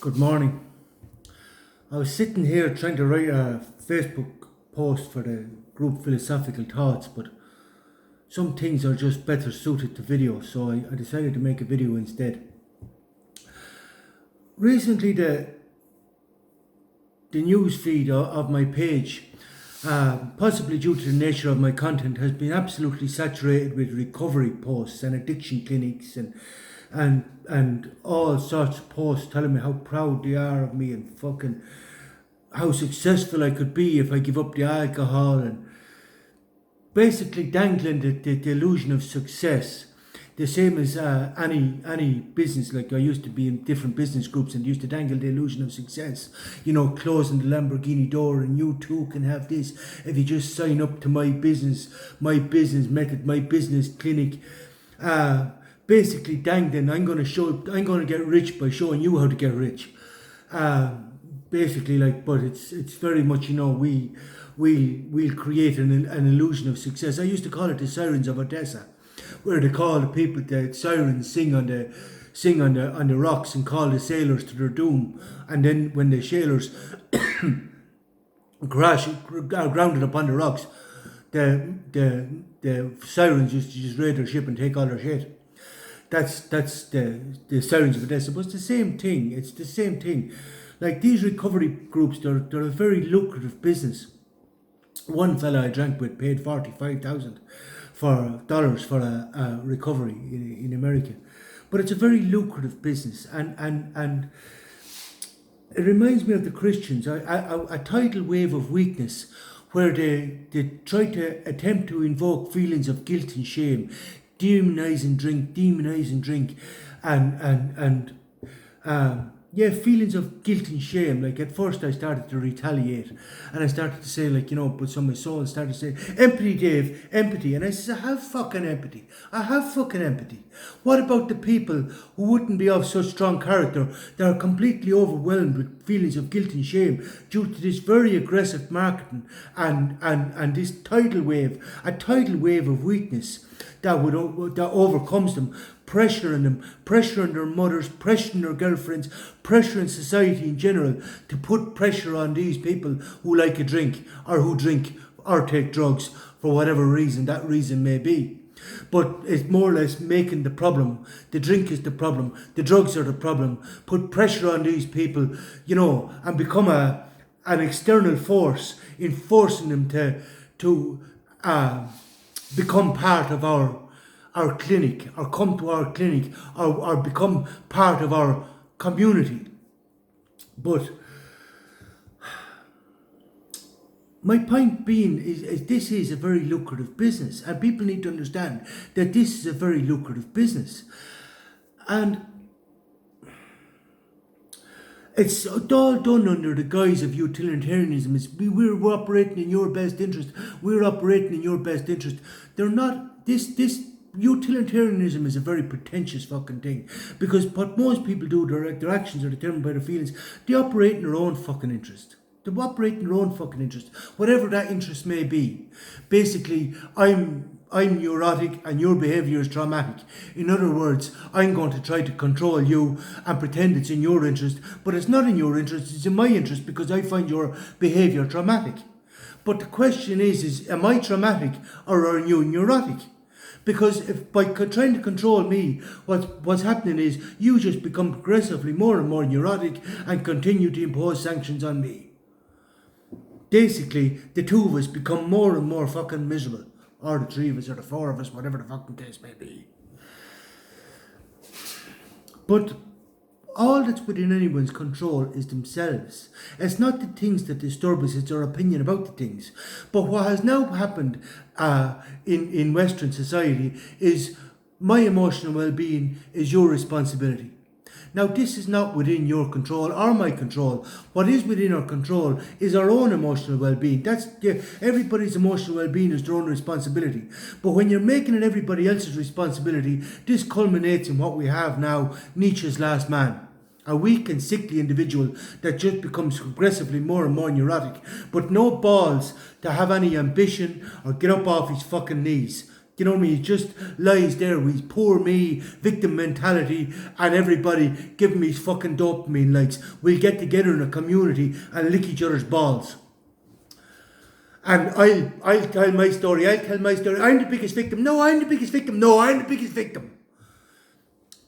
Good morning. I was sitting here trying to write a Facebook post for the group Philosophical Thoughts, but some things are just better suited to video, so I decided to make a video instead. Recently, the news feed of my page, possibly due to the nature of my content, has been absolutely saturated with recovery posts and addiction clinics and all sorts of posts telling me how proud they are of me and fucking how successful I could be if I give up the alcohol, and basically dangling the illusion of success. The same as any business. Like, I used to be in different business groups and used to dangle the illusion of success. You know, closing the Lamborghini door, and you too can have this if you just sign up to my business method, my business clinic. Basically dangling, I'm going to get rich by showing you how to get rich. Basically, but it's very much, we'll create an illusion of success. I used to call it the sirens of Odessa, where they call the people, the sirens sing on the rocks and call the sailors to their doom, and then when the sailors are grounded upon the rocks, the sirens used to just raid their ship and take all their shit. That's the sirens of Odessa. But it's the same thing. It's the same thing. Like, these recovery groups, they're a very lucrative business. One fella I drank with paid $45,000 for a recovery in America. But it's a very lucrative business, and it reminds me of the Christians, a tidal wave of weakness, where they try to attempt to invoke feelings of guilt and shame, demonizing drink, and feelings of guilt and shame. Like, at first I started to retaliate, and I started to say, but some of my soul started to say, empathy, Dave, empathy. And I said, I have fucking empathy. What about the people who wouldn't be of such strong character, that are completely overwhelmed with feelings of guilt and shame due to this very aggressive marketing and this tidal wave of weakness that overcomes them, pressure on their mothers, pressure on their girlfriends, pressure in society in general, to put pressure on these people who like a drink, or who drink or take drugs for whatever reason that reason may be. But it's more or less making the problem. The drink is the problem. The drugs are the problem. Put pressure on these people, and become an external force in forcing them to become part of our clinic, or come to our clinic, or become part of our community. But my point being is this is a very lucrative business, and people need to understand that this is a very lucrative business. And it's all done under the guise of utilitarianism. We're operating in your best interest. We're operating in your best interest. They're not. This utilitarianism is a very pretentious fucking thing, because what most people do, their actions are determined by their feelings. They operate in their own fucking interest. Whatever that interest may be. Basically, I'm neurotic and your behaviour is traumatic. In other words, I'm going to try to control you and pretend it's in your interest, but it's not in your interest, it's in my interest, because I find your behaviour traumatic. But the question is am I traumatic, or are you neurotic? Because if by trying to control me, what's happening is you just become progressively more and more neurotic and continue to impose sanctions on me. Basically, the two of us become more and more fucking miserable. Or the three of us, or the four of us, whatever the fucking case may be. But all that's within anyone's control is themselves. It's not the things that disturb us, it's our opinion about the things. But what has now happened in Western society is my emotional well-being is your responsibility. Now, this is not within your control or my control. What is within our control is our own emotional well-being. Everybody's emotional well-being is their own responsibility. But when you're making it everybody else's responsibility, this culminates in what we have now, Nietzsche's last man. A weak and sickly individual that just becomes progressively more and more neurotic, but no balls to have any ambition or get up off his fucking knees. You know what I mean? He just lies there with poor me, victim mentality, and everybody giving me fucking dopamine likes. We'll get together in a community and lick each other's balls. And I'll tell my story, I'm the biggest victim. No, I'm the biggest victim. No, I'm the biggest victim.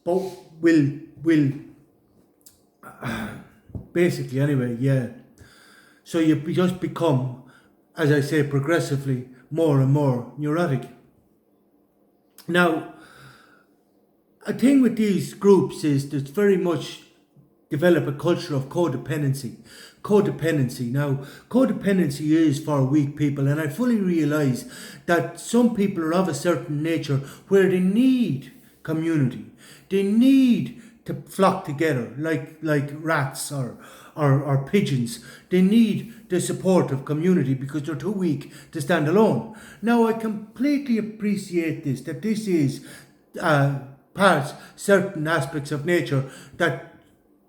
But we'll basically anyway, yeah. So you just become, as I say, progressively more and more neurotic. Now, a thing with these groups is that very much develop a culture of codependency. Now, codependency is for weak people, and I fully realise that some people are of a certain nature where they need community. They need to flock together like rats or pigeons. They need the support of community because they're too weak to stand alone. Now, I completely appreciate this, that this is certain aspects of nature that,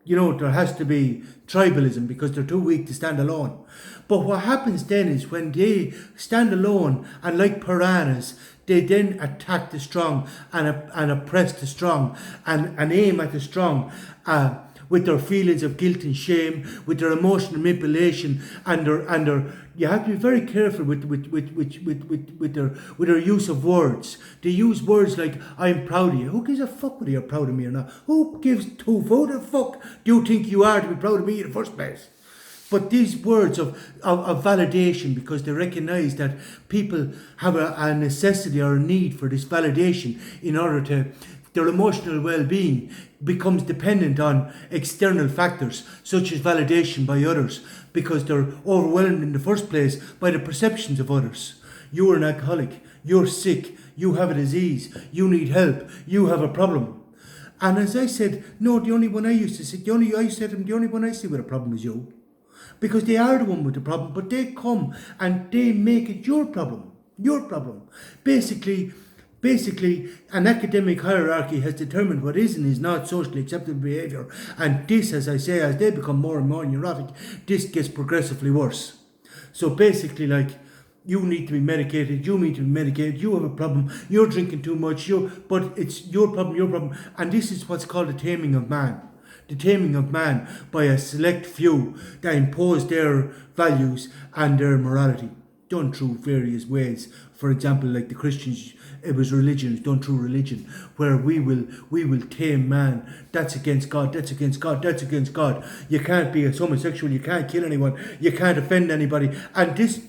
there has to be tribalism because they're too weak to stand alone. But what happens then is when they stand alone and like piranhas, they then attack the strong and oppress the strong and aim at the strong with their feelings of guilt and shame, with their emotional manipulation and their you have to be very careful with their use of words. They use words like "I'm proud of you." Who gives a fuck whether you're proud of me or not? Who the fuck do you think you are to be proud of me in the first place? But these words of validation, because they recognise that people have a necessity or a need for this validation in order to their emotional well-being becomes dependent on external factors such as validation by others, because they're overwhelmed in the first place by the perceptions of others. You're an alcoholic, you're sick, you have a disease, you need help, you have a problem. And as I said, no, the only one I see with a problem is you. Because they are the one with the problem, but they come and they make it your problem. Your problem. Basically, an academic hierarchy has determined what is and is not socially acceptable behaviour. And this, as I say, as they become more and more neurotic, this gets progressively worse. So basically, you need to be medicated, you have a problem, you're drinking too much, but it's your problem. And this is what's called the taming of man. The taming of man by a select few that impose their values and their morality, done through various ways. For example, like the Christians, it was religion, done through religion, where we will tame man. That's against God, that's against God. You can't be a homosexual, you can't kill anyone, you can't offend anybody. And this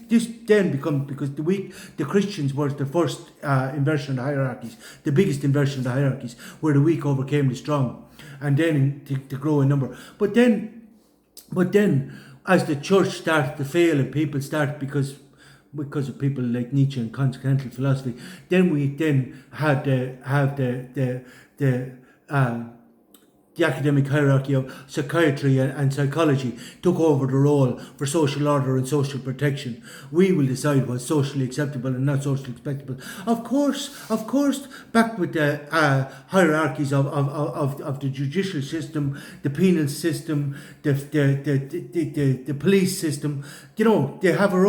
then becomes, because the Christians were the first inversion of the hierarchies, the biggest inversion of the hierarchies, where the weak overcame the strong. And then to grow in number. But then, as the church started to fail and people started, because of people like Nietzsche and continental philosophy, then we had the academic hierarchy of psychiatry and psychology took over the role for social order and social protection. We will decide what's socially acceptable and not socially acceptable. Of course, back with the hierarchies of the judicial system, the penal system, the police system. They have their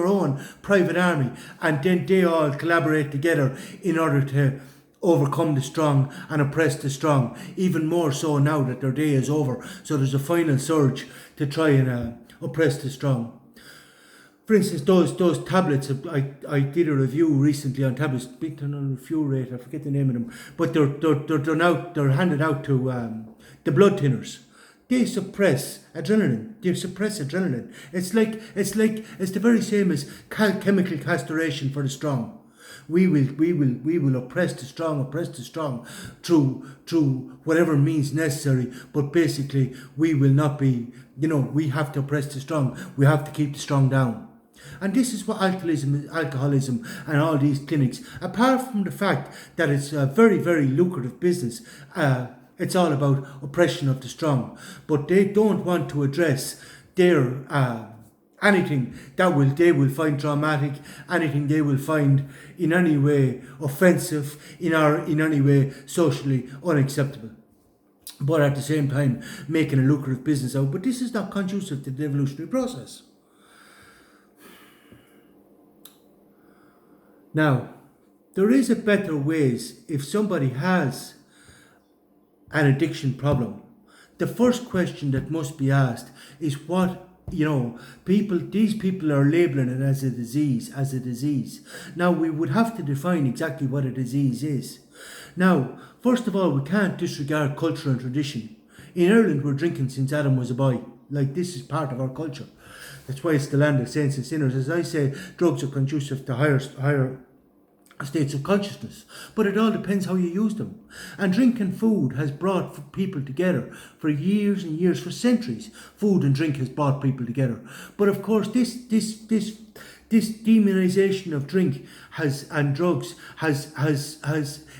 own private army, and then they all collaborate together in order to overcome the strong and oppress the strong, even more so now that their day is over. So there's a final surge to try and oppress the strong. For instance, those tablets, I did a review recently on tablets, big on a review rate, I forget the name of them, but they're handed out to the blood thinners. They suppress adrenaline. It's the very same as chemical castration for the strong. We will oppress the strong through whatever means necessary, but basically we will not be, we have to oppress the strong. We have to keep the strong down. And this is what alcoholism and all these clinics, apart from the fact that it's a very, very lucrative business, it's all about oppression of the strong. But they don't want to address their anything that they will find traumatic, anything they will find in any way offensive, in any way socially unacceptable. But at the same time, making a lucrative business out. But this is not conducive to the evolutionary process. Now, there is a better ways if somebody has an addiction problem. The first question that must be asked is what, these people are labeling it as a disease. Now we would have to define exactly what a disease is. Now, first of all, we can't disregard culture and tradition. In Ireland, we're drinking since Adam was a boy. Like, this is part of our culture. That's why it's the land of saints and sinners. As I say, drugs are conducive to higher states of consciousness, but it all depends how you use them. And drink and food has brought people together for years and years, for centuries. Food and drink has brought people together. But of course, this demonization of drink and drugs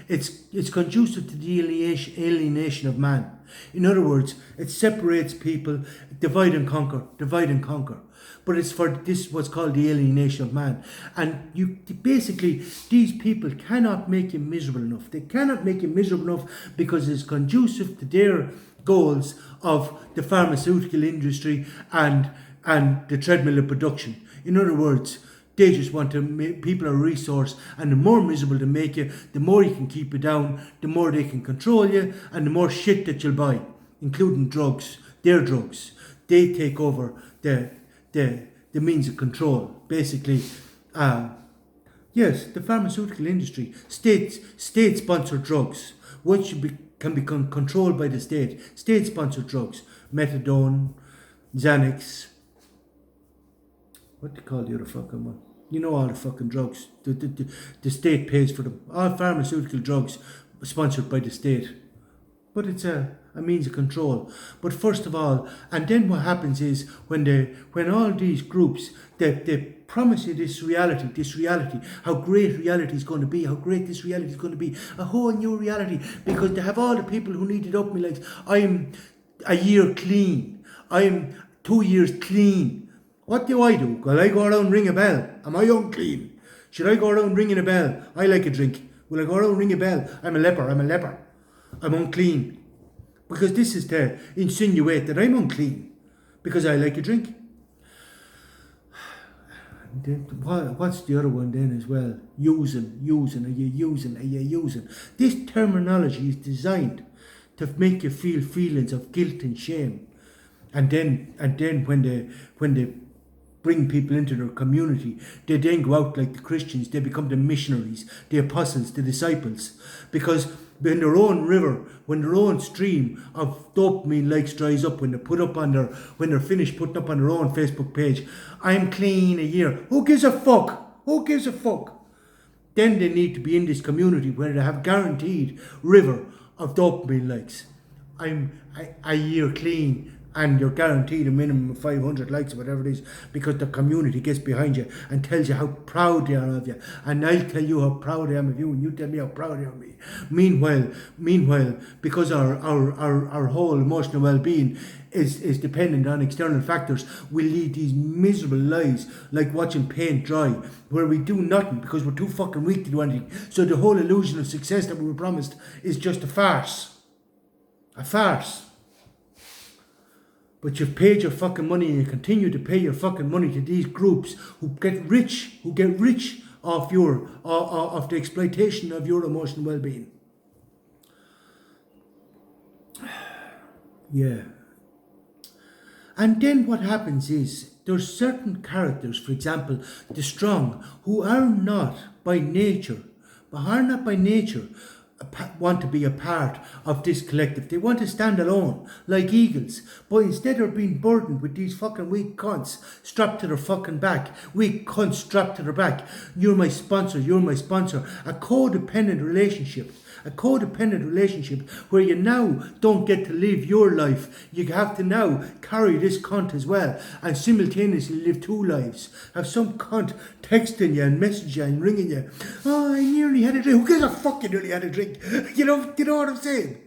it's conducive to the alienation of man. In other words, it separates people, divide and conquer. But it's for this what's called the alienation of man. And basically, these people cannot make you miserable enough. They cannot make you miserable enough because it's conducive to their goals of the pharmaceutical industry and the treadmill of production. In other words, they just want to make people a resource, and the more miserable they make you, the more you can keep you down, the more they can control you, and the more shit that you'll buy, including drugs, their drugs. They take over the means of control. Basically, yes, the pharmaceutical industry, state-sponsored drugs, which can become controlled by the state. State-sponsored drugs, methadone, Xanax, what do you call the other fucking one? You know, all the fucking drugs. The state pays for them. All pharmaceutical drugs sponsored by the state. But it's a means of control. But first of all, and then what happens is when all these groups they promise you this reality, how great reality is going to be, a whole new reality, because they have all the people who need it up me legs. I'm a year clean. I'm 2 years clean. What do? Will I go around and ring a bell? Am I unclean? Should I go around ringing a bell? I like a drink. Will I go around and ring a bell? I'm a leper. I'm unclean. Because this is to insinuate that I'm unclean because I like a drink. What's the other one then as well? Using. Are you using? This terminology is designed to make you feel feelings of guilt and shame. And then when they bring people into their community, they then go out like the Christians. They become the missionaries, the apostles, the disciples, because when their own river, when their own stream of dopamine likes dries up, when they're finished putting up on their own Facebook page, I'm clean a year. Who gives a fuck? Then they need to be in this community where they have guaranteed river of dopamine likes. I'm a year clean. And you're guaranteed a minimum of 500 likes or whatever it is, because the community gets behind you and tells you how proud they are of you. And I'll tell you how proud I am of you, and you tell me how proud I am of me. Meanwhile, because our whole emotional well-being is dependent on external factors, we lead these miserable lives like watching paint dry, where we do nothing because we're too fucking weak to do anything. So the whole illusion of success that we were promised is just a farce. A farce. But you've paid your fucking money, and you continue to pay your fucking money to these groups who get rich off of the exploitation of your emotional well-being. Yeah. And then what happens is there's certain characters, for example, the strong, who are not by nature want to be a part of this collective. They want to stand alone, like eagles. But instead of being burdened with these fucking weak cunts strapped to their fucking back, weak cunts strapped to their back, you're my sponsor, a codependent relationship where you now don't get to live your life. You have to now carry this cunt as well and simultaneously live two lives. Have some cunt texting you and messaging you and ringing you. Oh, I nearly had a drink. Who gives a fuck you nearly had a drink? You know what I'm saying?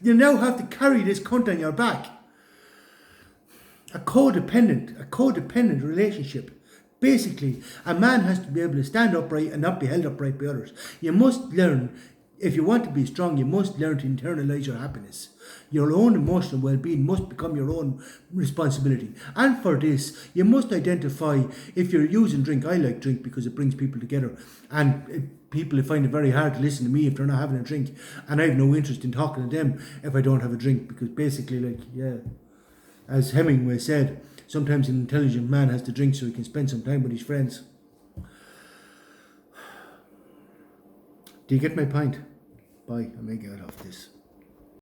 You now have to carry this cunt on your back. A codependent relationship. Basically, a man has to be able to stand upright and not be held upright by others. You must learn if you want to be strong, you must learn to internalize your happiness. Your own emotional well-being must become your own responsibility. And for this, you must identify if you're using drink. I like drink because it brings people together. And people find it very hard to listen to me if they're not having a drink. And I have no interest in talking to them if I don't have a drink. Because basically, like, yeah, as Hemingway said, sometimes an intelligent man has to drink so he can spend some time with his friends. Do you get my point? Bye. I may get off this.